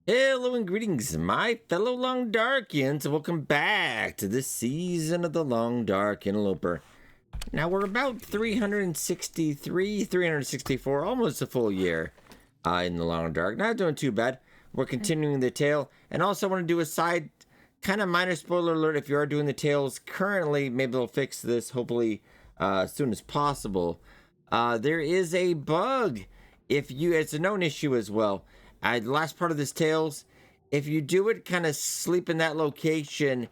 Hello and greetings, my fellow Long Darkians. Welcome back to this season of the Long Dark Interloper. Now we're about 363, 364, almost a full year in the Long Dark. Not doing too bad. We're continuing the tale, and also want to do a side, kind of minor spoiler alert. If you are doing the tales currently, maybe they'll fix this hopefully as soon as possible. There is a bug. It's a known issue as well. The last part of this tales, if you do it, kind of sleep in that location,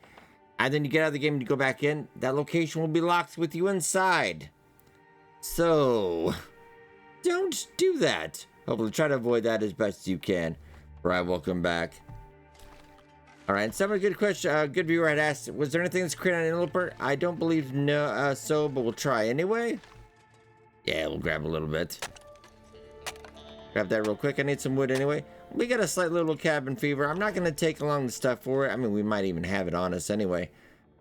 and then you get out of the game and you go back in, that location will be locked with you inside. So, don't do that. Hopefully try to avoid that as best you can. Right, welcome back. Alright, someone good question, good viewer had asked, was there anything that's created on Interloper? I don't believe so, but we'll try anyway. Yeah, we'll grab a little bit. Grab that real quick. I need some wood anyway. We got a slight little cabin fever. I'm not going to take along the stuff for it. I mean, we might even have it on us anyway.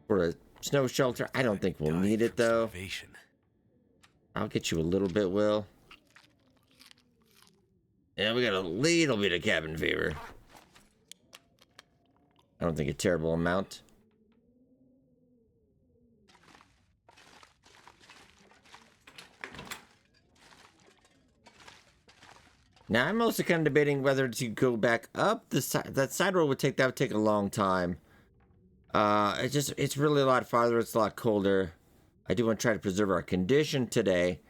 For a snow shelter. I don't think we'll need it, though. I'll get you a little bit, Will. Yeah, we got a little bit of cabin fever. I don't think a terrible amount. Now, I'm also kind of debating whether to go back up the side. That side road would take a long time. It's really a lot farther. It's a lot colder. I do want to try to preserve our condition today.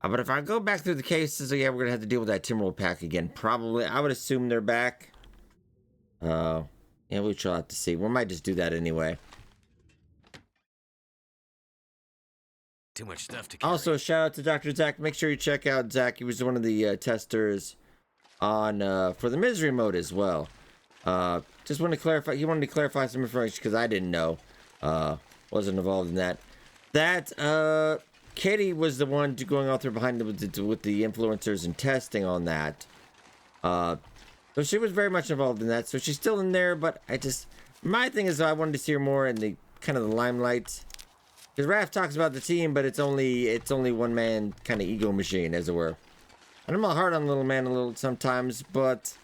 But if I go back through the cases, yeah, we're going to have to deal with that Timberwolf pack again. Probably. I would assume they're back. Yeah, we shall have to see. We might just do that anyway. Too much stuff to carry. Also, shout out to Dr. Zach. Make sure you check out Zach. He was one of the testers on for the misery mode as well. Just want to clarify. He wanted to clarify some information because I didn't know. Wasn't involved in that. That Katie was the one going all through behind with the influencers and testing on that. So she was very much involved in that. So she's still in there, but my thing is I wanted to see her more in the kind of the limelight. Because Raph talks about the team, but it's only one man kind of ego machine, as it were. And I'm a hard on little man a little sometimes, but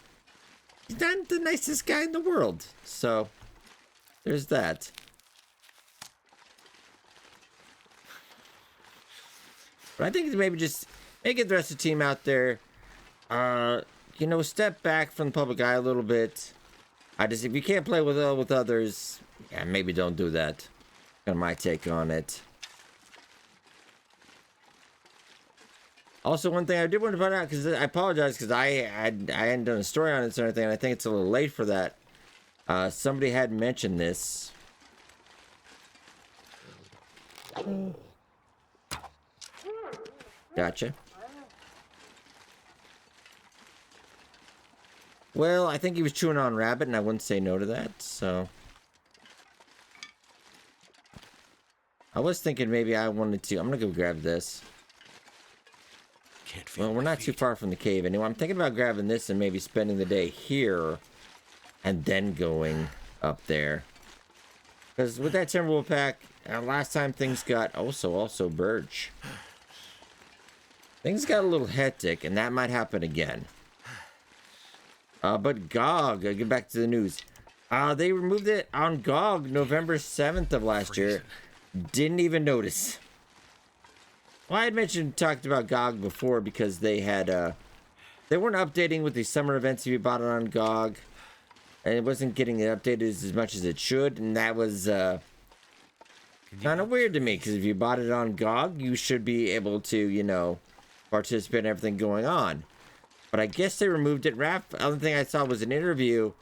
he's not the nicest guy in the world. So there's that. But I think it's maybe just get the rest of the team out there. Step back from the public eye a little bit. If you can't play with others, yeah, maybe don't do that. Kind of my take on it. Also, one thing I did want to point out, because I apologize, because I hadn't done a story on it or anything, and I think it's a little late for that. Somebody had mentioned this. Gotcha. Well, I think he was chewing on rabbit, and I wouldn't say no to that, so. I was thinking maybe I wanted to. I'm gonna go grab this. Well, we're not too far from the cave anyway. I'm thinking about grabbing this and maybe spending the day here and then going up there. Because with that Timberwolf pack, last time things got also Birch. Things got a little hectic, and that might happen again. But GOG, get back to the news. They removed it on GOG November 7th of last year. Didn't even notice. Well, I had talked about GOG before because they had, they weren't updating with the summer events if you bought it on GOG. And it wasn't getting updated as much as it should. And that was, kind of weird to me. Because if you bought it on GOG, you should be able to, participate in everything going on. But I guess they removed it. The other thing I saw was an interview.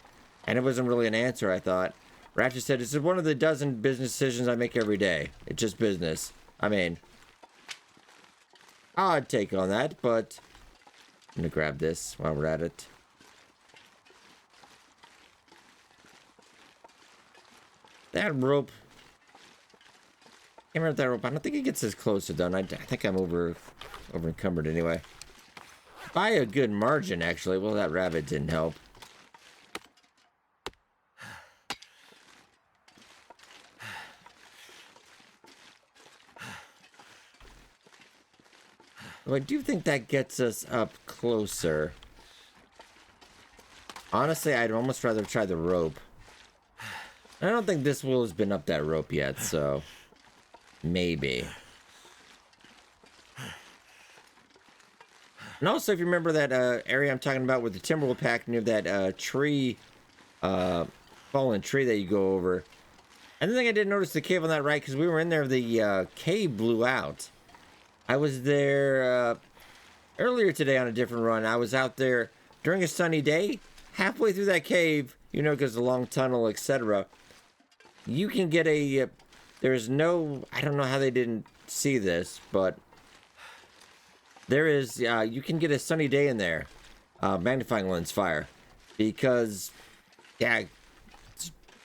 And it wasn't really an answer, I thought. Raptor said, "This is one of the dozen business decisions I make every day. It's just business." I mean, odd take on that, but I'm gonna grab this while we're at it. That rope. Can't remember that rope. I don't think it gets as close to done. I think I'm over encumbered anyway. By a good margin, actually. Well, that rabbit didn't help. Well, I do think that gets us up closer. Honestly, I'd almost rather try the rope. I don't think this wolf has been up that rope yet, so maybe. And also, if you remember that area I'm talking about with the Timberwolf pack near that tree, fallen tree that you go over. And the thing I didn't notice the cave on that right, because we were in there, the cave blew out. I was there earlier today on a different run. I was out there during a sunny day, halfway through that cave, you know, because the long tunnel, etc. You can get a, there's no, I don't know how they didn't see this, but there is, you can get a sunny day in there, magnifying lens fire, because, yeah,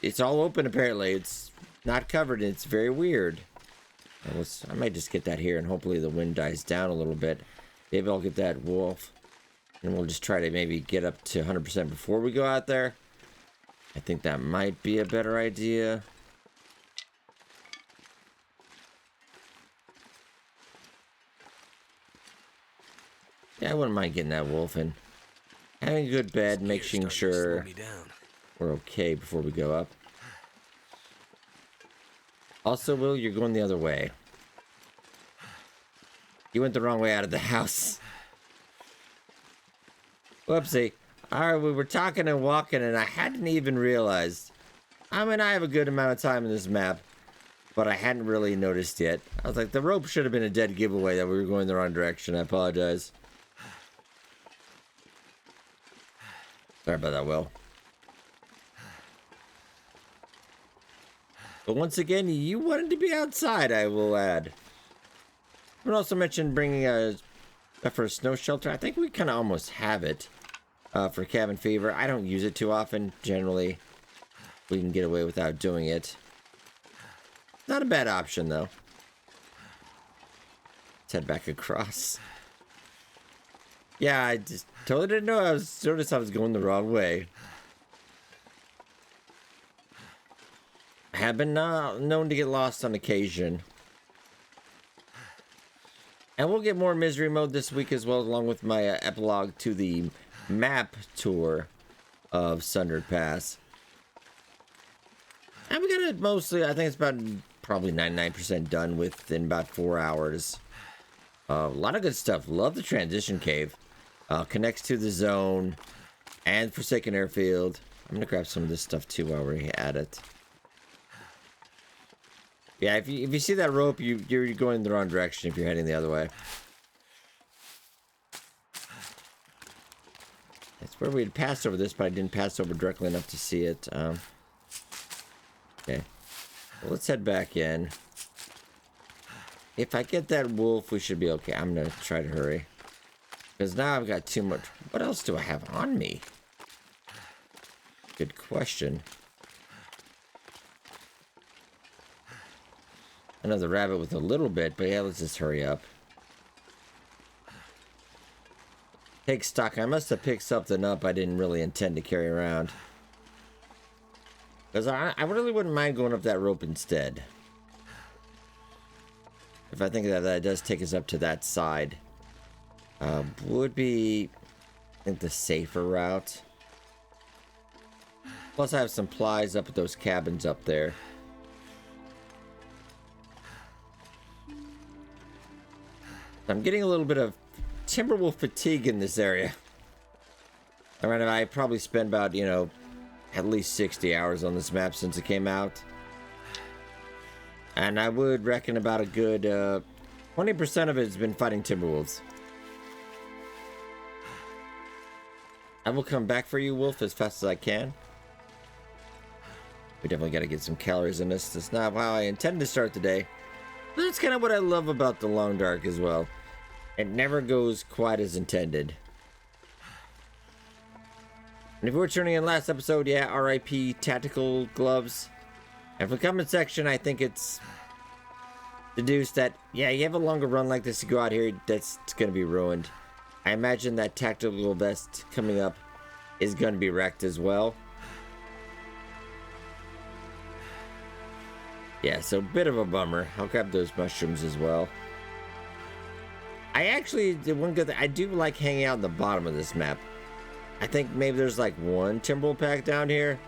it's all open apparently. It's not covered. It's very weird. I might just get that here, and hopefully the wind dies down a little bit. Maybe I'll get that wolf, and we'll just try to maybe get up to 100% before we go out there. I think that might be a better idea. Yeah, I wouldn't mind getting that wolf in. Having a good bed, making sure we're okay before we go up. Also, Will, you're going the other way. You went the wrong way out of the house. Whoopsie. Alright, we were talking and walking and I hadn't even realized. I mean, I have a good amount of time in this map, but I hadn't really noticed yet. I was like, the rope should have been a dead giveaway that we were going the wrong direction. I apologize. Sorry about that, Will. But once again, you wanted to be outside, I will add. I would also mention bringing a for a snow shelter. I think we kind of almost have it for cabin fever. I don't use it too often. Generally, we can get away without doing it. Not a bad option, though. Let's head back across. Yeah, I just totally didn't know. Noticed I was going the wrong way. I have been known to get lost on occasion. And we'll get more misery mode this week as well, along with my epilogue to the map tour of Sundered Pass. And we got it mostly, I think it's about probably 99% done within about 4 hours. A lot of good stuff. Love the transition cave. Connects to the zone and Forsaken Airfield. I'm gonna grab some of this stuff too while we're at it. Yeah, if you see that rope, you're going in the wrong direction if you're heading the other way. That's where we had passed over this, but I didn't pass over directly enough to see it. Okay, well, let's head back in. If I get that wolf, we should be okay. I'm gonna try to hurry. Because now I've got too much. What else do I have on me? Good question. Another rabbit with a little bit, but yeah, let's just hurry up. Take stock. I must have picked something up I didn't really intend to carry around. Because I really wouldn't mind going up that rope instead. If I think that does take us up to that side. Would be, I think, the safer route. Plus I have some supplies up at those cabins up there. I'm getting a little bit of Timberwolf fatigue in this area. I probably spent about, you know, at least 60 hours on this map since it came out. And I would reckon about a good 20% of it has been fighting Timberwolves. I will come back for you, Wolf, as fast as I can. We definitely got to get some calories in this. That's not how I intended to start the day. But that's kind of what I love about the Long Dark as well. It never goes quite as intended. And if you were tuning in last episode, yeah, RIP Tactical Gloves. And for the comment section, I think it's deduced that, yeah, you have a longer run like this to go out here, that's going to be ruined. I imagine that tactical vest coming up is going to be wrecked as well. Yeah, so a bit of a bummer. I'll grab those mushrooms as well. I actually did one good thing. I do like hanging out in the bottom of this map. I think maybe there's like one timber pack down here,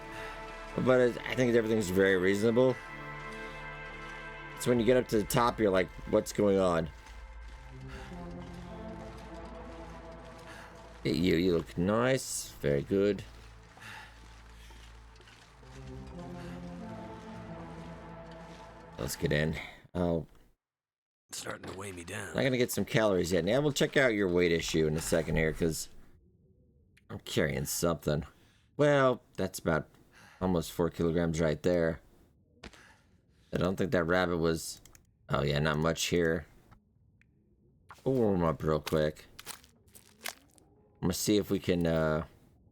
but I think everything's very reasonable. So when you get up to the top, you're like, what's going on? Hey, you look nice. Very good. Let's get in. Oh, It's starting to weigh me down. I'm not gonna get some calories yet. Now we'll check out your weight issue in a second here, because I'm carrying something. Well, that's about almost 4 kilograms right there. I don't think that rabbit was... Oh yeah, not much here. We'll warm up real quick. I'm gonna see if we can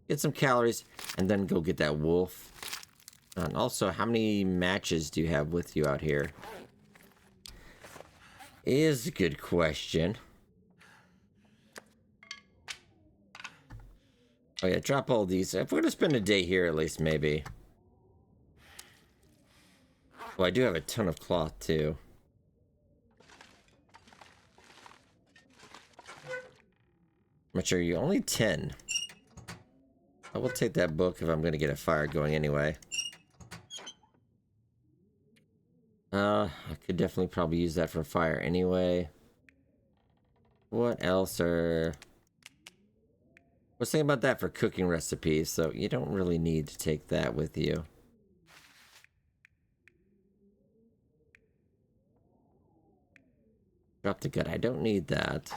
get some calories and then go get that wolf. And also, how many matches do you have with you out here? Is a good question. Oh yeah, drop all these. If we're gonna spend a day here, at least maybe. Well, I do have a ton of cloth too. How much are you? Only 10. I will take that book if I'm gonna get a fire going anyway. I could definitely probably use that for fire anyway. What else are... I was thinking about that for cooking recipes, so you don't really need to take that with you. Drop the gut. I don't need that.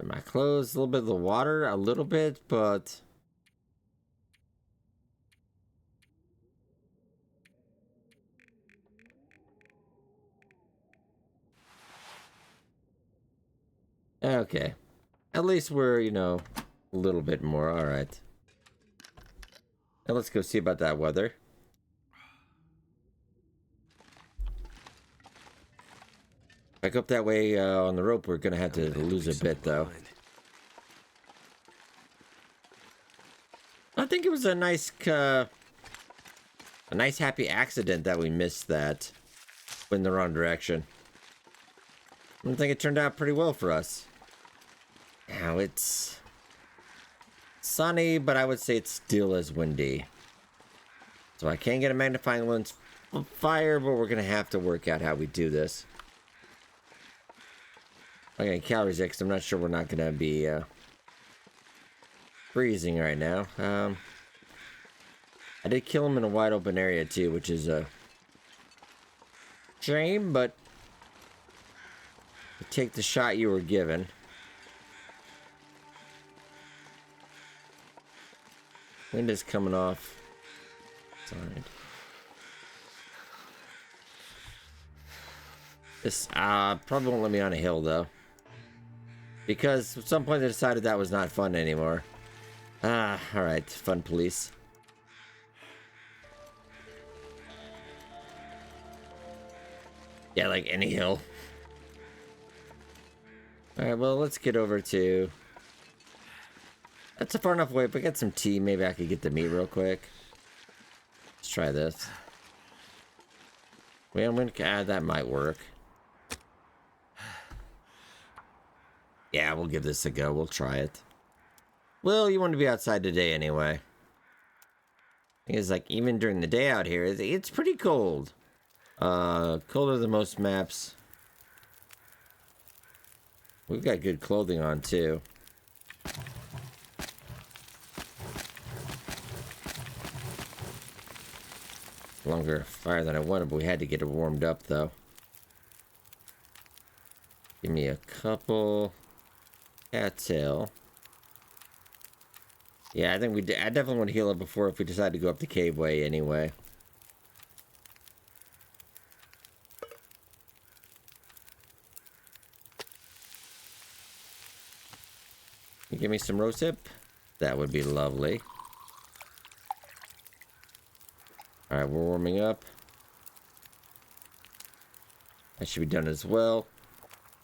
My clothes, a little bit of the water, a little bit, but... Okay. At least we're, you know, a little bit more. Alright. Now let's go see about that weather. Back up that way on the rope, we're gonna have to lose a bit, though. I think it was a nice happy accident that we missed that in the wrong direction. I think it turned out pretty well for us. Now it's sunny, but I would say it's still as windy. So I can't get a magnifying lens fire, but we're gonna have to work out how we do this. Okay, calories X. I'm not sure we're not gonna be freezing right now. I did kill him in a wide open area too, which is a shame, but you take the shot you were given. Wind is coming off. It's alright. This probably won't let me on a hill though, because at some point they decided that was not fun anymore. Alright, fun police. Yeah, like any hill. Alright, well, let's get over to... That's a far enough away, but get some tea. Maybe I could get the meat real quick. Let's try this. Well, I'm gonna... that might work. Yeah, we'll give this a go. We'll try it. Well, you want to be outside today anyway. It's like, even during the day out here, it's pretty cold. Colder than most maps. We've got good clothing on, too. Longer fire than I wanted, but we had to get it warmed up, though. Give me a couple. Cattail. Yeah, I think I definitely want to heal up before if we decide to go up the cave way anyway. You give me some rosehip? That would be lovely. Alright, we're warming up. That should be done as well.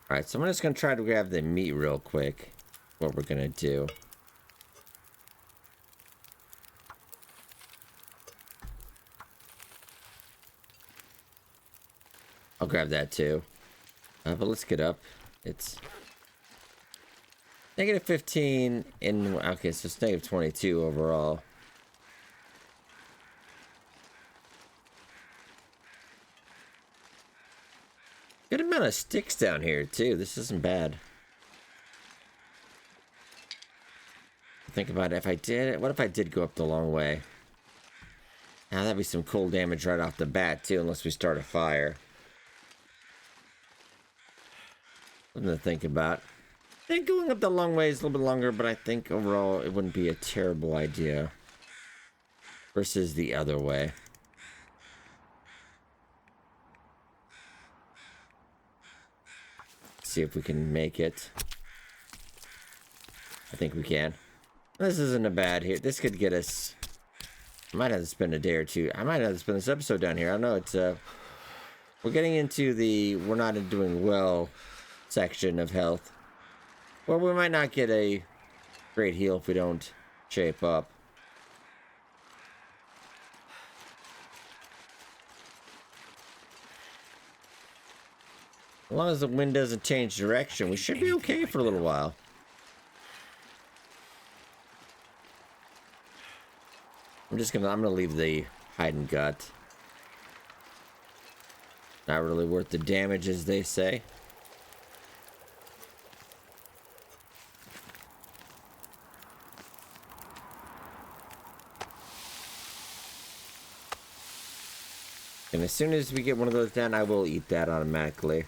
Alright, so I'm just going to try to grab the meat real quick. What we're going to do. I'll grab that too. But let's get up. It's negative 15 in... Okay, so it's negative 22 overall. Good amount of sticks down here too. This isn't bad. Think about it. If I did... What if I did go up the long way? Now that'd be some cold damage right off the bat too, unless we start a fire. Something to think about. I think going up the long way is a little bit longer, but I think overall it wouldn't be a terrible idea. Versus the other way. See if we can make it. I think we can. This isn't a bad hit. This could get us... I might have to spend a day or two. I might have to spend this episode down here. I don't know. It's we're getting into the we're not doing well section of health. Well, we might not get a great heal if we don't shape up. As long as the wind doesn't change direction, we should be okay for a little while. I'm gonna leave the hide and gut. Not really worth the damage, as they say. And as soon as we get one of those down, I will eat that automatically.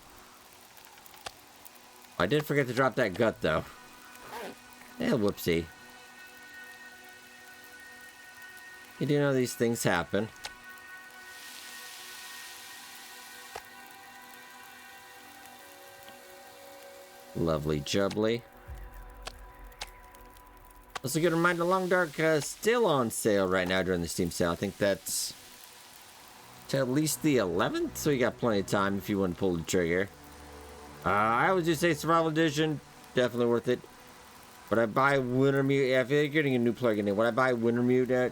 I did forget to drop that gut, though. Yeah, whoopsie. You do know these things happen. Lovely jubbly. Also, a good reminder, Long Dark still on sale right now during the Steam sale. I think that's to at least the 11th, so you got plenty of time if you want to pull the trigger. I would just say Survival Edition, definitely worth it. Would I buy Wintermute? Yeah, if you're getting a new plugin in, would I buy Wintermute?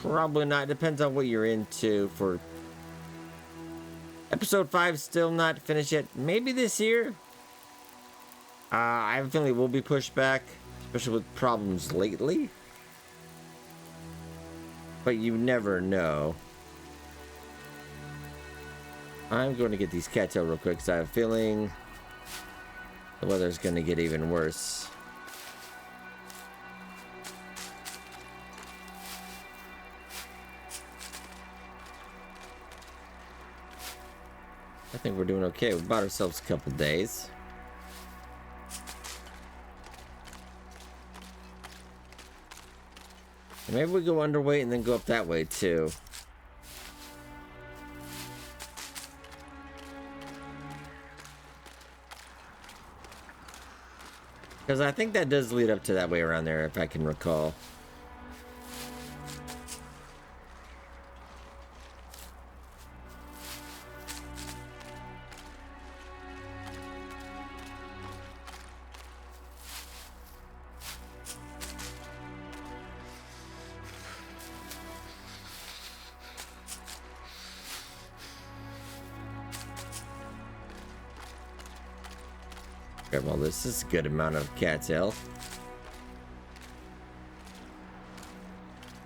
Probably not. Depends on what you're into. For episode 5, still not finished yet. Maybe this year. I have a feeling it will be pushed back, especially with problems lately. But you never know. I'm going to get these cattail real quick because I have a feeling the weather's going to get even worse. I think we're doing okay. We bought ourselves a couple days. And maybe we go underweight and then go up that way too. Because I think that does lead up to that way around there, if I can recall. Well, this is a good amount of cattail.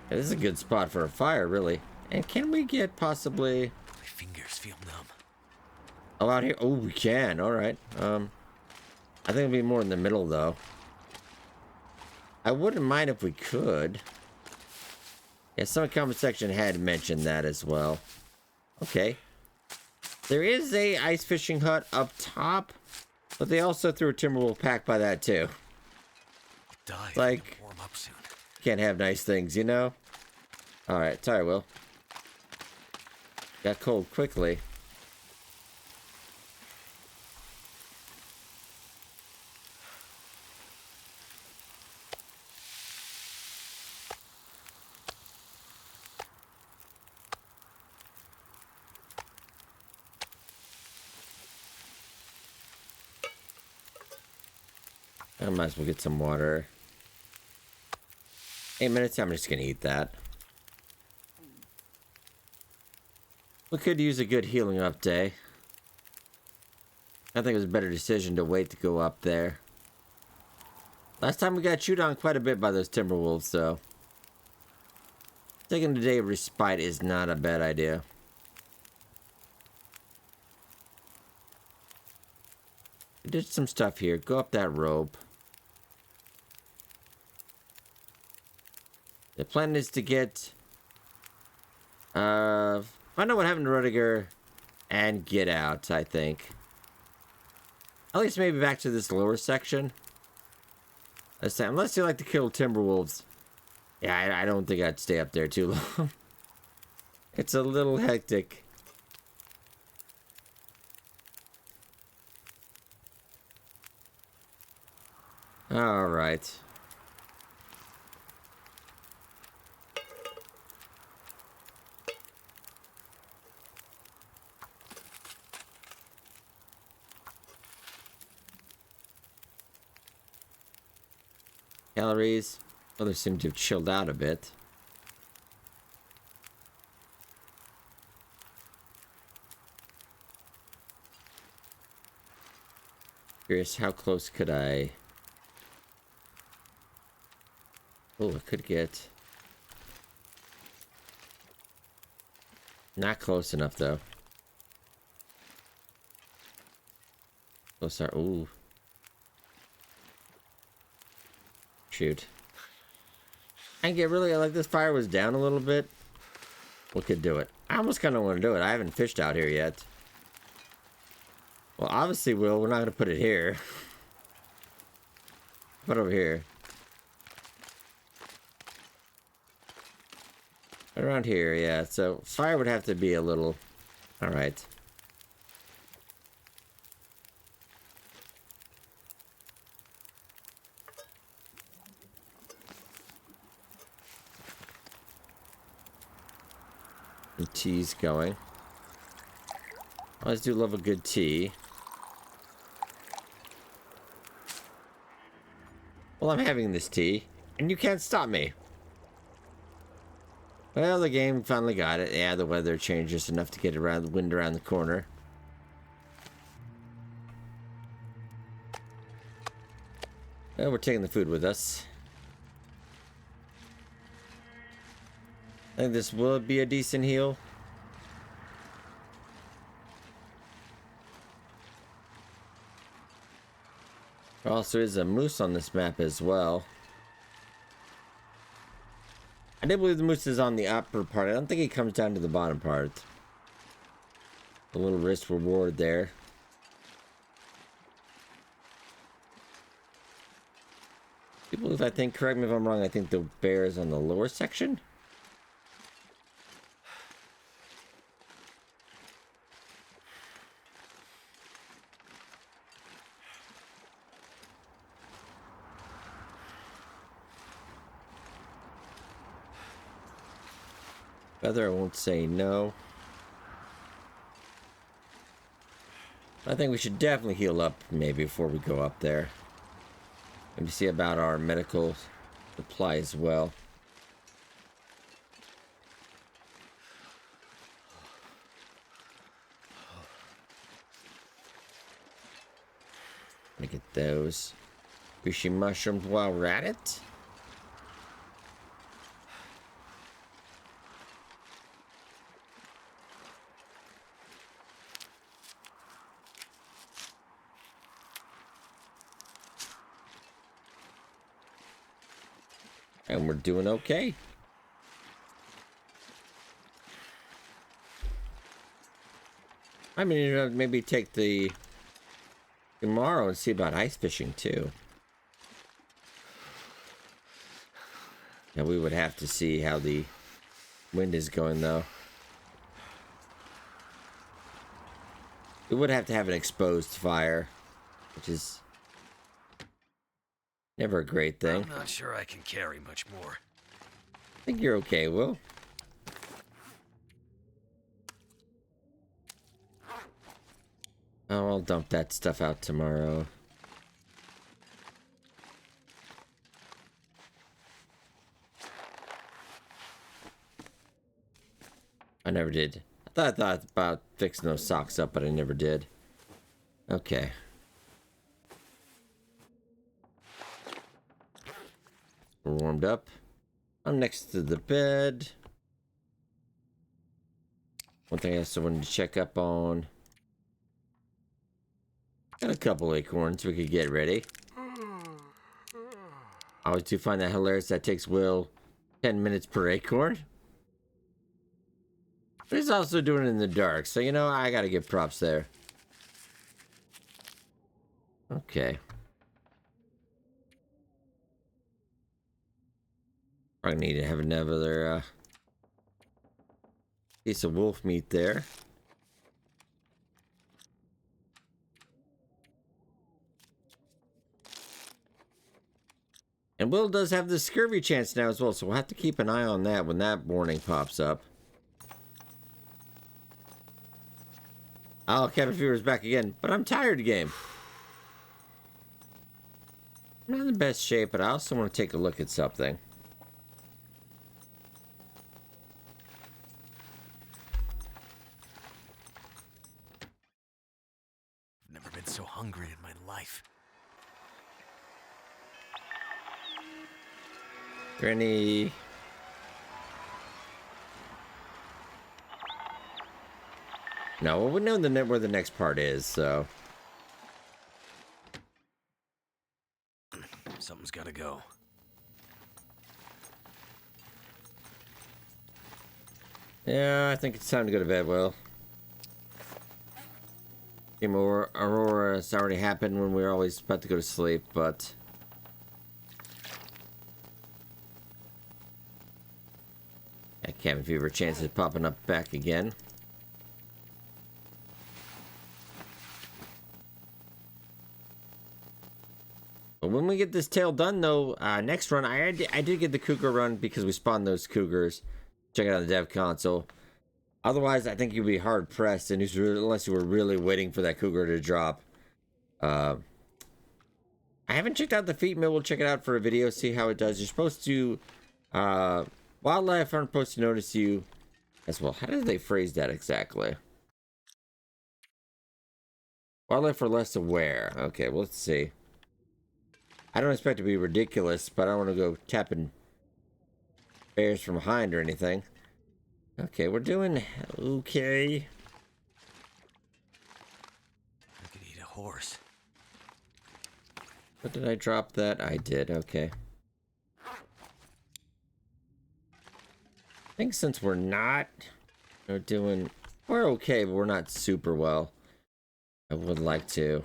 This is a good spot for a fire, really. And can we get possibly... My fingers feel numb. Oh, out here? Oh, we can. All right. I think it'll be more in the middle, though. I wouldn't mind if we could. Yeah, some comment section had mentioned that as well. Okay. There is a ice fishing hut up top. But they also threw a Timberwolf pack by that too. Die. Like, warm up soon. Can't have nice things, you know? Alright, sorry, Will. Got cold quickly. I might as well get some water. 8 minutes, I'm just gonna eat that. We could use a good healing up day. I think it was a better decision to wait to go up there. Last time we got chewed on quite a bit by those Timberwolves, so taking a day of respite is not a bad idea. We did some stuff here. Go up that rope. The plan is to get... find out what happened to Rudiger and get out, I think. At least maybe back to this lower section. Unless you like to kill Timberwolves. Yeah, I don't think I'd stay up there too long. It's a little hectic. Alright. Calories. Others seem to have chilled out a bit. Curious, how close could I... Oh, I could get... Not close enough, though. Close are... Ooh. Shoot. I get really... Like, this fire was down a little bit. We could do it. I almost kind of want to do it. I haven't fished out here yet. Well, obviously, we're not going to put it here. Put it over here. Around here, yeah. So, fire would have to be a little... Alright. The tea's going. I always do love a good tea. Well, I'm having this tea, and you can't stop me. Well, the game finally got it. Yeah, the weather changed just enough to get around the wind around the corner. Well, we're taking the food with us. I think this will be a decent heal. There also is a moose on this map as well. I do believe the moose is on the upper part. I don't think he comes down to the bottom part. A little risk reward there. People, if I think, correct me if I'm wrong, I think the bear is on the lower section. Whether I won't say no. I think we should definitely heal up maybe before we go up there. Maybe see about our medical supply as well. Let me get those fishy mushrooms while we're at it. And we're doing okay. I mean, you know, maybe take the tomorrow and see about ice fishing too. Yeah, we would have to see how the wind is going though. We would have to have an exposed fire, which is never a great thing. I'm not sure I can carry much more. I think you're okay, Will. Oh, I'll dump that stuff out tomorrow. I never did. I thought about fixing those socks up, but I never did. Okay. We're warmed up. I'm next to the bed. One thing I also wanted to check up on. Got a couple acorns we could get ready. I always do find that hilarious. That takes Will 10 minutes per acorn. But he's also doing it in the dark, so you know, I gotta give props there. Okay. Probably need to have another piece of wolf meat there. And Will does have the scurvy chance now as well, so we'll have to keep an eye on that when that warning pops up. Oh, cabin fever is back again, but I'm tired, game. I'm not in the best shape, but I also want to take a look at something. Never been so hungry in my life. Granny. No, well, we know where the next part is, so. Something's gotta go. Yeah, I think it's time to go to bed, Will. Game Aurora has already happened when we were always about to go to sleep, but. That cabin fever chance is popping up back again. But when we get this tail done, though, next run, I did get the cougar run because we spawned those cougars. Check it out on the dev console. Otherwise, I think you'd be hard pressed, and unless you were really waiting for that cougar to drop. I haven't checked out the feat mill. We'll check it out for a video, see how it does. You're supposed to, wildlife aren't supposed to notice you as well. How did they phrase that exactly? Wildlife are less aware. Okay, well, let's see. I don't expect it to be ridiculous, but I don't want to go tapping bears from behind or anything. Okay, we're doing okay. I could eat a horse. What did I drop that? I did, okay. I think since we're doing, we're okay, but we're not super well. I would like to.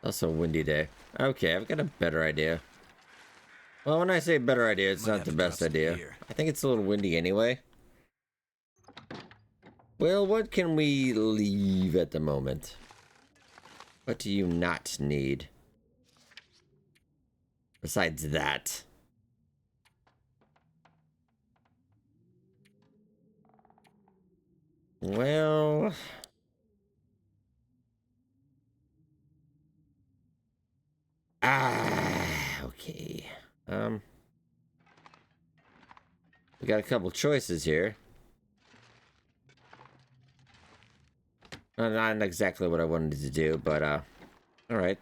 Also a windy day. Okay, I've got a better idea. Well, when I say better idea, it's not the best idea. I think it's a little windy anyway. Well, what can we leave at the moment? What do you not need? Besides that. Well... okay. We got a couple choices here. Not exactly what I wanted to do, but, alright.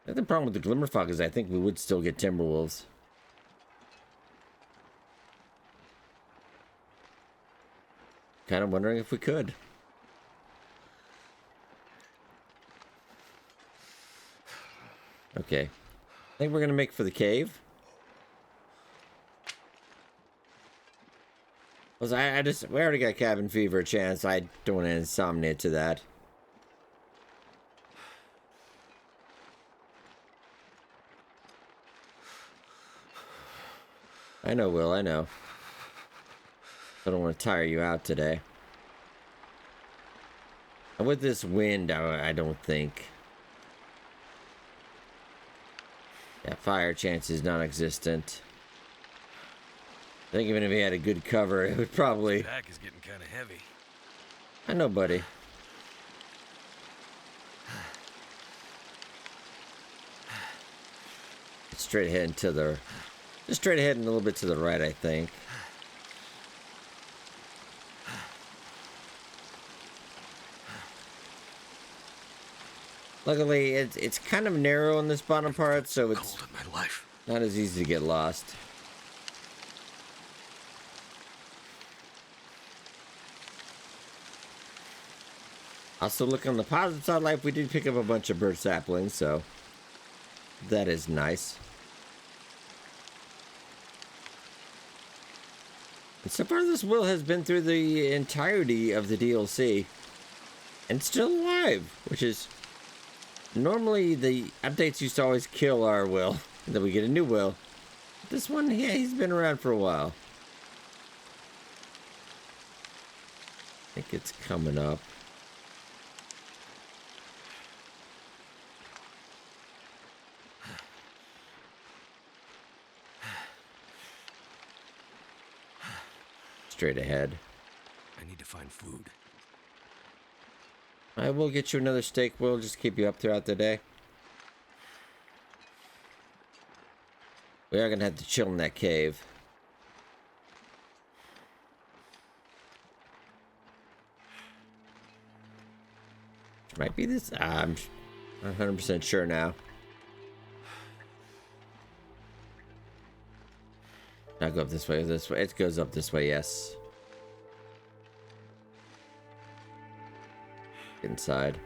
The problem with the glimmer fog is I think we would still get timberwolves. Kind of wondering if we could. Okay. I think we're gonna make for the cave. We already got cabin fever chance. I don't want to insomnia to that. I know, Will, I know. I don't want to tire you out today. And with this wind, I don't think. Yeah, fire chance is non-existent. I think even if he had a good cover, it would probably... Back is getting kind of heavy. I know, buddy. Straight ahead to the... Just straight ahead and a little bit to the right, I think. Luckily, it's kind of narrow in this bottom part, so it's Cold in my life. not as easy to get lost. Also, look on the positive side of life, we did pick up a bunch of bird saplings, so that is nice. And so far, this Will has been through the entirety of the DLC and still alive, which is normally the updates used to always kill our Will, and then we get a new Will. This one, yeah, he's been around for a while. I think it's coming up. Straight ahead. I need to find food. I will get you another steak. We'll just keep you up throughout the day. We are gonna have to chill in that cave. Might be this. I'm 100% sure now. I'll go up this way or this way. It goes up this way, yes. Inside.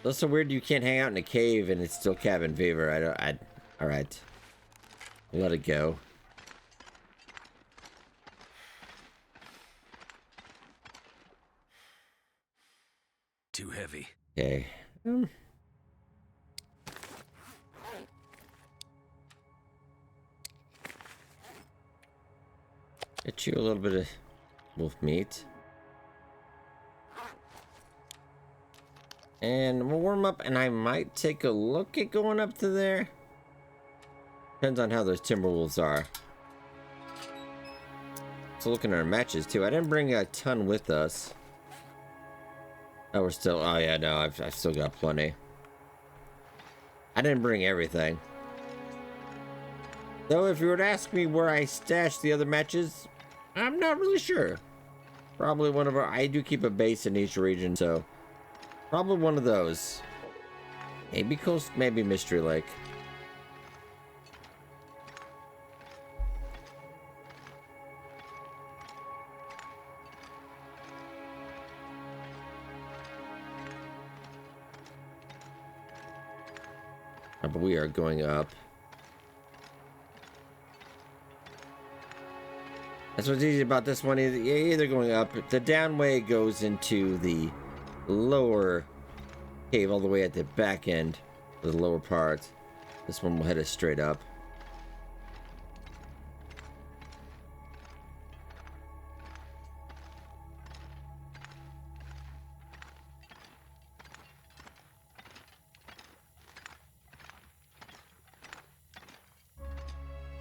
That's so weird you can't hang out in a cave and it's still cabin fever. Alright. Let it go. Too heavy. Okay. Get you a little bit of wolf meat. And we'll warm up, and I might take a look at going up to there. Depends on how those Timberwolves are. So looking at our matches, too. I didn't bring a ton with us. Oh, we're still... Oh, yeah, no, I've still got plenty. I didn't bring everything. Though, if you were to ask me where I stashed the other matches, I'm not really sure. Probably one of our... I do keep a base in each region, so... Probably one of those. Maybe Coast, maybe Mystery Lake. But we are going up. That's what's easy about this one. Either going up. The downway goes into the lower cave all the way at the back end of the lower part. This one will head us straight up.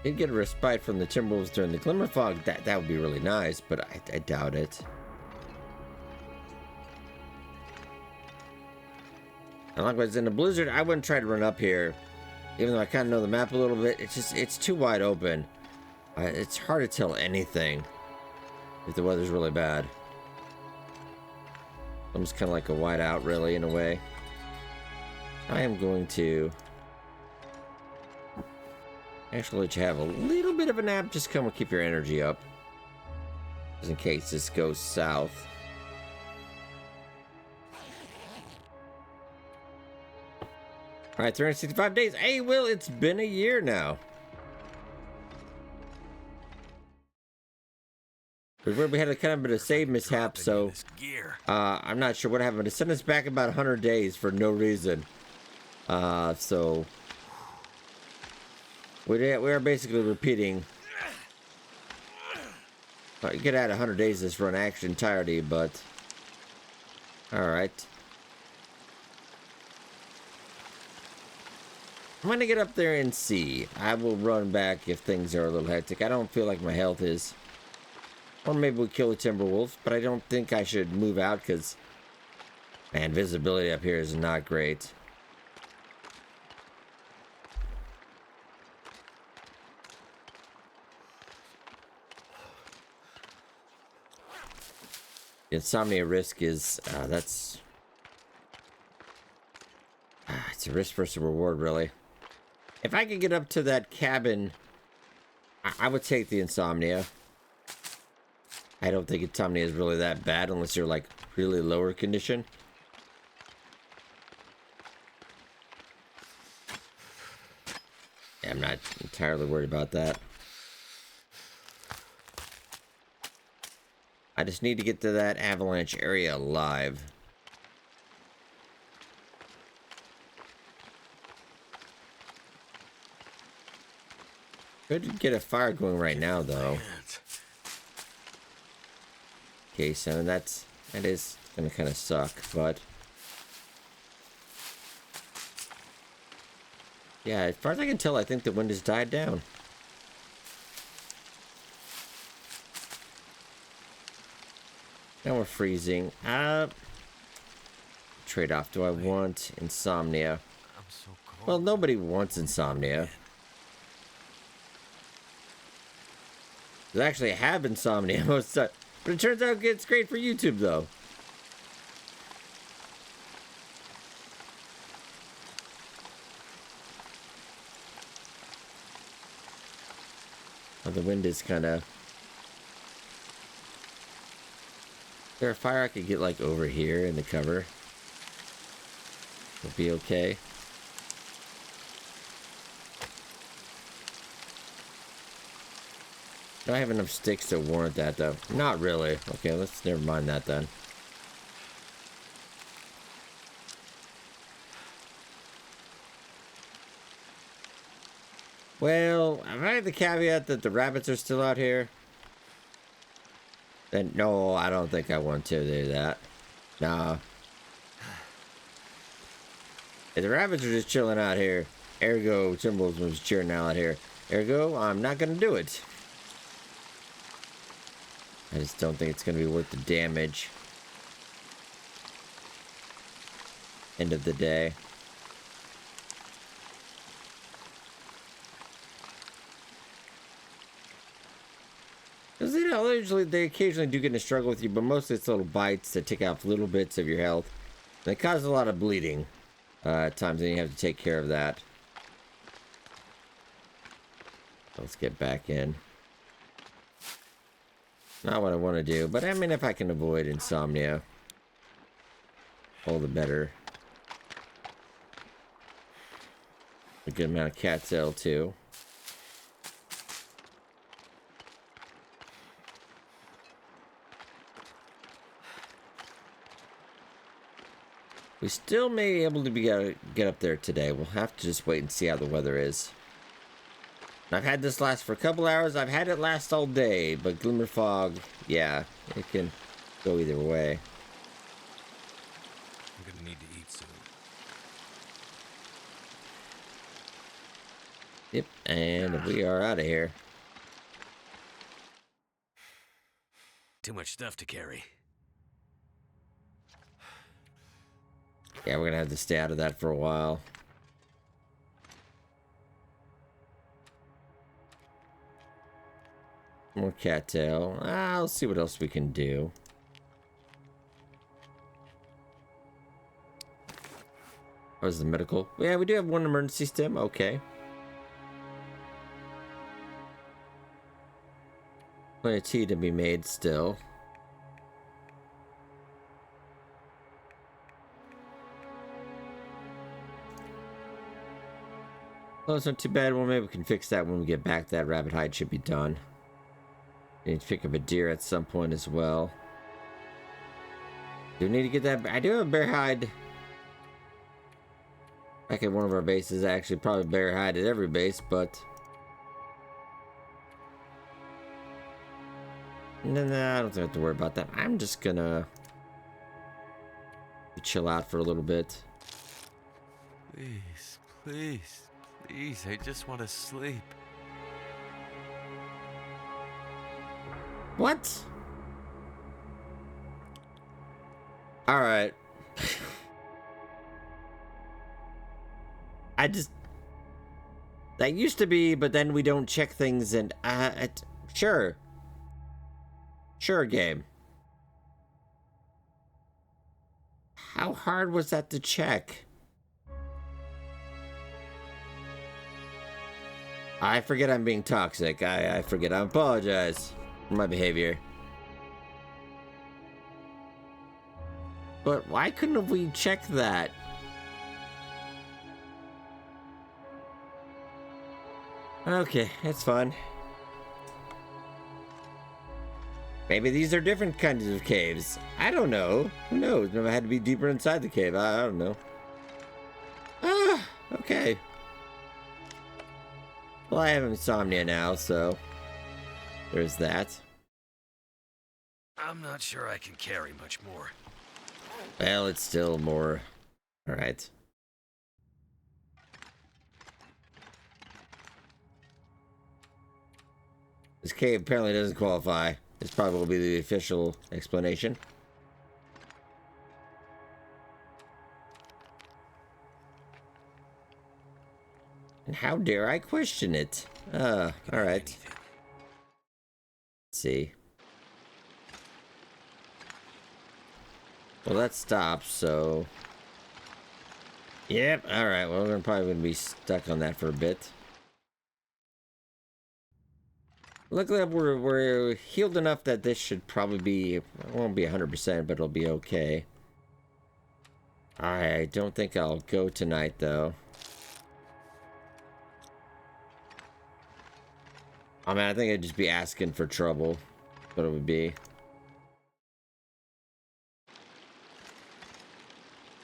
Did get a respite from the Timberwolves during the Glimmer Fog. That would be really nice, but I doubt it. And likewise, in the blizzard, I wouldn't try to run up here, even though I kind of know the map a little bit. It's too wide open. It's hard to tell anything if the weather's really bad. Almost kind of like a whiteout, really, in a way. I am going to actually let you have a little bit of a nap. Just come and keep your energy up, just in case this goes south. All right, 365 days. Hey, Will, it's been a year now. We had a kind of bit of save mishap, so I'm not sure what happened. It sent us back about 100 days for no reason. So we are basically repeating. You could add 100 days this run action entirety, but all right. I'm gonna get up there and see. I will run back if things are a little hectic. I don't feel like my health is. Or maybe we'll kill a timber wolf, but I don't think I should move out because, man, visibility up here is not great. Insomnia risk is, it's a risk versus reward, really. If I could get up to that cabin, I would take the insomnia. I don't think insomnia is really that bad unless you're like really lower condition. Yeah, I'm not entirely worried about that. I just need to get to that avalanche area alive. Could get a fire going right now, though. Okay, so that is gonna kind of suck, but yeah, as far as I can tell, I think the wind has died down. Now we're freezing. Trade-off. Do I want insomnia? I'm so cold. Well, nobody wants insomnia. I actually have insomnia most of the time. But it turns out it's great for YouTube, though. Oh, the wind is kind of... Is there a fire I could get, like, over here in the cover? It'll be okay. Do I have enough sticks to warrant that, though? Not really. Okay, let's never mind that, then. Well, I've had the caveat that the rabbits are still out here. Then, no, I don't think I want to do that. Nah. If the rabbits are just chilling out here, ergo, Timberwolves was cheering out here. Ergo, I'm not gonna do it. I just don't think it's gonna be worth the damage. End of the day. Because, you know, they occasionally do get in a struggle with you, but mostly it's little bites that take out little bits of your health. They cause a lot of bleeding at times, and you have to take care of that. Let's get back in. Not what I want to do, but I mean, if I can avoid insomnia, all the better. A good amount of cat cell, too. We still may be able to get up there today. We'll have to just wait and see how the weather is. I've had this last for a couple hours. I've had it last all day, but glimmer fog, yeah, it can go either way. I'm gonna need to eat soon. Yep, and we are out of here. Too much stuff to carry. Yeah, we're gonna have to stay out of that for a while. More cattail. I'll see what else we can do. Where's the medical? Yeah, we do have one emergency stim. Okay. Plenty of tea to be made still. Well, it's not too bad. Well, maybe we can fix that when we get back. That rabbit hide should be done. Need to pick up a deer at some point as well. Do we need to get that? I do have a bear hide back at one of our bases. Actually, probably bear hide at every base, but no, I don't have to worry about that. I'm just gonna chill out for a little bit. Please, please. Jeez, I just want to sleep. What? Alright. That used to be, but then we don't check things and, sure. Sure, game. How hard was that to check? I forget I'm being toxic. I forget. I apologize for my behavior. But why couldn't we check that? Okay, it's fine. Maybe these are different kinds of caves. I don't know. Who knows? Maybe I had to be deeper inside the cave. I don't know. Ah, okay. Well, I have insomnia now, so there's that. I'm not sure I can carry much more. Well, it's still more. All right. This cave apparently doesn't qualify. This probably will be the official explanation. And how dare I question it? All right. Let's see. Well, that stops, so... Yep, alright, well, we're probably going to be stuck on that for a bit. Luckily, we're healed enough that this should probably be... It won't be 100%, but it'll be okay. I don't think I'll go tonight, though. I mean, I think I'd just be asking for trouble. What it would be.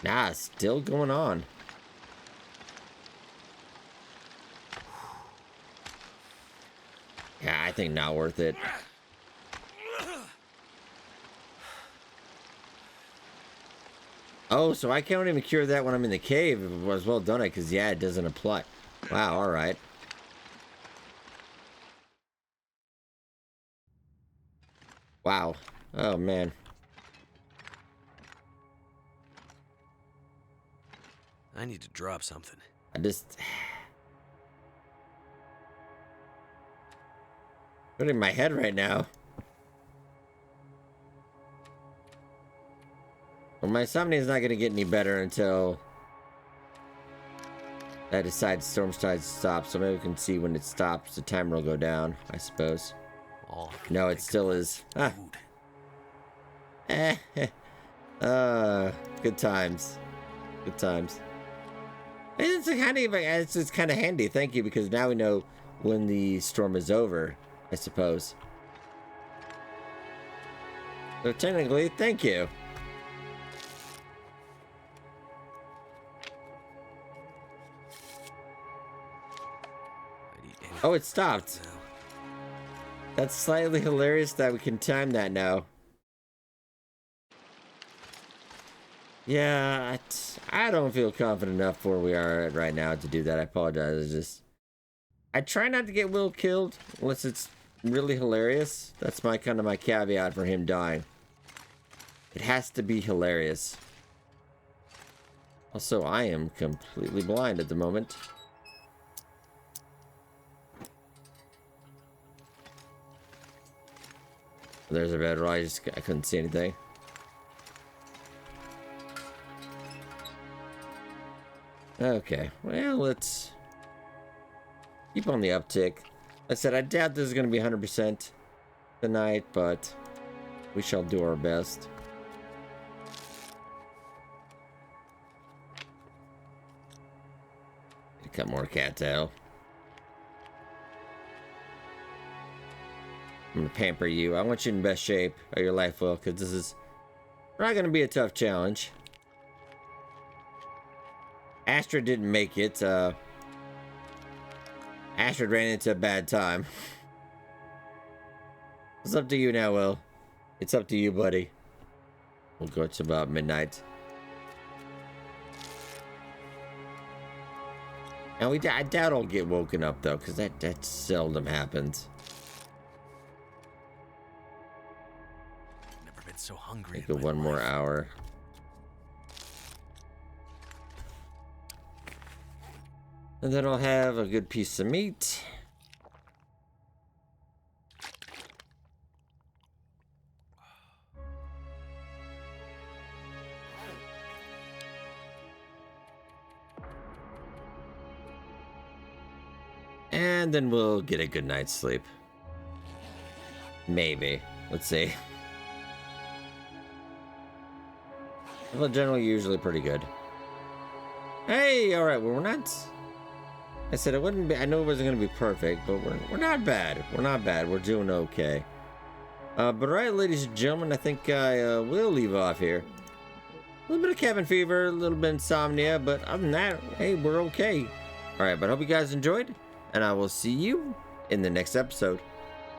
Nah, it's still going on. Yeah, I think not worth it. Oh, so I can't even cure that when I'm in the cave. It was well done it, because yeah, it doesn't apply. Wow, alright. Wow. Oh, man. I need to drop something. I just... Put it in my head right now. Well, my insomnia is not going to get any better until I decide storm starts to stop. So maybe we can see when it stops. The timer will go down, I suppose. No, it still is. Ah. Good times. Good times. It's kind of handy. Thank you, because now we know when the storm is over, I suppose. So technically, thank you. Oh, it stopped. That's slightly hilarious that we can time that now. Yeah, I don't feel confident enough where we are at right now to do that. I apologize. I try not to get Will killed unless it's really hilarious. That's my caveat for him dying. It has to be hilarious. Also, I am completely blind at the moment. There's a bedroll. I couldn't see anything. Okay, well, let's keep on the uptick. Like I said, I doubt this is going to be 100% tonight, but we shall do our best. Cut more cattail. I'm going to pamper you. I want you in best shape of your life, Will, because this is not going to be a tough challenge. Astrid didn't make it. Astrid ran into a bad time. It's up to you now, Will. It's up to you, buddy. We'll go to about midnight. And I doubt I'll get woken up though, because that seldom happens. Never been so hungry. Take it one more hour. And then I'll have a good piece of meat. And then we'll get a good night's sleep. Maybe. Let's see. Well, generally, usually pretty good. Hey, all right. Well, we're not. I said it wouldn't be. I know it wasn't gonna be perfect, but we're not bad. We're not bad. We're doing okay. But all right, ladies and gentlemen, I think I will leave off here. A little bit of cabin fever, a little bit of insomnia, but other than that, hey, we're okay. All right, but I hope you guys enjoyed, and I will see you in the next episode.